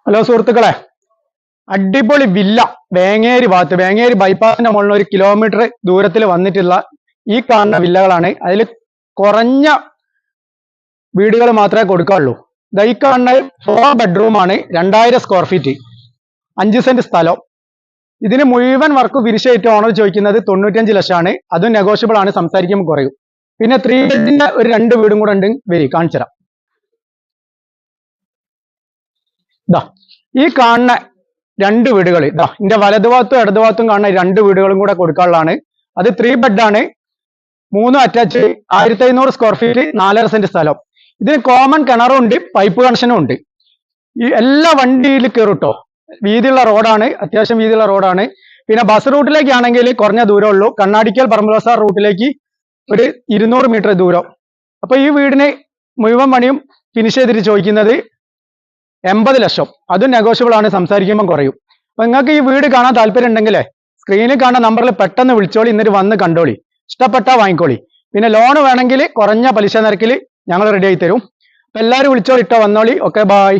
Hello സുഹൃത്തുക്കളെ, അടിപൊളി villa Vengeri ഭാഗത്ത്, വേങ്ങേരി ബൈപ്പാസിന്റെ മുകളിൽ 1 കിലോമീറ്റർ ദൂരത്തിൽ വന്നിട്ടുള്ള ഈ കാണുന്ന വില്ലകളാണ്. അതിൽ കുറഞ്ഞ വീടുകൾ മാത്രമേ കൊടുക്കാറുള്ളൂ. ഈ കാണുന്ന 4 ബെഡ്റൂം ആണ്, 2000 സ്ക്വയർ ഫീറ്റ്, 5 സെന്റ് സ്ഥലം. ഇതിന് മുഴുവൻ വർക്ക് ഫിനിഷായിട്ട് ഓണർ ചോദിക്കുന്നത് 95 ലക്ഷമാണ്. അതും നെഗോഷ്യബിൾ ആണ്, സംസാരിക്കുമ്പോൾ കുറയും. പിന്നെ 3 ബെഡിന്റെ ഒരു 2 വീടും കൂടെ ഉണ്ട്, വരി കാണിച്ചു തരാം. ഈ കാണുന്ന 2 വീടുകൾ എന്റെ വലതുഭാഗത്തും ഇടതുഭാഗത്തും കാണുന്ന 2 വീടുകളും കൂടെ കൊടുക്കാനുള്ളതാണ്. അത് 3 ബെഡാണ്, 3 അറ്റാച്ച്, 1500 സ്ക്വയർ ഫീറ്റ്, 4.5 സെന്റ് സ്ഥലം. ഇതിന് കോമൺ കിണറും ഉണ്ട്, പൈപ്പ് കണക്ഷനും ഉണ്ട്. ഈ എല്ലാ വണ്ടിയിൽ കയറുട്ടോ, വീതിയുള്ള റോഡാണ്, അത്യാവശ്യം വീതിയുള്ള റോഡാണ്. പിന്നെ ബസ് റൂട്ടിലേക്കാണെങ്കിൽ കുറഞ്ഞ ദൂരം ഉള്ളൂ. കണ്ണാടിക്കൽ പറമ്പുളസാർ റൂട്ടിലേക്ക് ഒരു 200 മീറ്റർ ദൂരം. അപ്പൊ ഈ വീടിന് മുഴുവൻ പണിയും ഫിനിഷ് ചെയ്തിട്ട് ചോദിക്കുന്നത് 80 ലക്ഷം. അതും നെഗോഷ്യബിൾ ആണ്, സംസാരിക്കുമ്പോൾ കുറയും. അപ്പൊ നിങ്ങൾക്ക് ഈ വീട് കാണാൻ താല്പര്യം ഉണ്ടെങ്കിലേ സ്ക്രീനിൽ കാണുന്ന നമ്പറിൽ പെട്ടെന്ന് വിളിച്ചോളി, എന്നിട്ട് വന്ന് കണ്ടോളി, ഇഷ്ടപ്പെട്ടാ വാങ്ങിക്കോളി. പിന്നെ ലോൺ വേണമെങ്കിൽ കുറഞ്ഞ പലിശ നിരക്കിൽ ഞങ്ങൾ റെഡി ആയി തരും. അപ്പൊ എല്ലാവരും വിളിച്ചോളി, വന്നോളി. Okay, bye.